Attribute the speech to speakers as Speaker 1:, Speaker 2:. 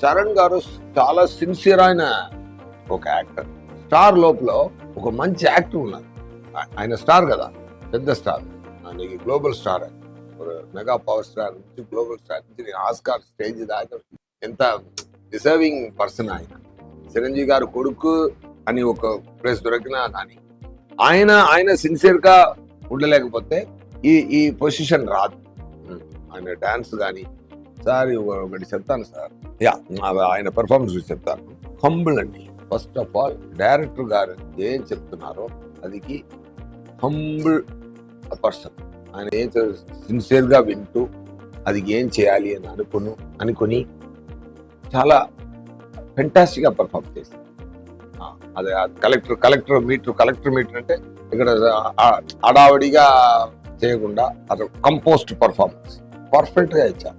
Speaker 1: చరణ్ గారు చాలా సిన్సియర్ అయిన ఒక యాక్టర్. స్టార్ లోపల ఒక మంచి యాక్టర్ ఉన్నారు. ఆయన స్టార్ కదా, పెద్ద స్టార్, ఆయనకి global star, mega power star నుంచి గ్లోబల్ స్టార్ నుంచి ఆస్కార్ స్టేజ్ దాకా ఎంత డిజర్వింగ్ పర్సన్ ఆయన. చిరంజీవి గారు కొడుకు అని ఒక ప్లేస్ దొరికినా కానీ ఆయన సిన్సియర్ గా ఉండలేకపోతే ఈ పొజిషన్ రాదు. ఆయన డాన్స్ కానీ సార్ ఒకటి చెప్తాను సార్, ఆయన పెర్ఫార్మెన్స్ గురించి చెప్తాను. హంబుల్ అండి. ఫస్ట్ ఆఫ్ ఆల్ డైరెక్టర్ గారు ఏం చెప్తున్నారో అదికి హంబుల్ పర్సన్. ఆయన ఏం సిన్సియర్ గా వింటూ అది ఏం చేయాలి అని అనుకుని చాలా ఫెంటాస్టిక్ గా పర్ఫార్మ్ చేశారు. అదే కలెక్టర్ మీటర్ అంటే ఇక్కడ అడావడిగా చేయకుండా అది కంపోస్ట్ పర్ఫార్మెన్స్ పర్ఫెక్ట్ గా ఇచ్చారు.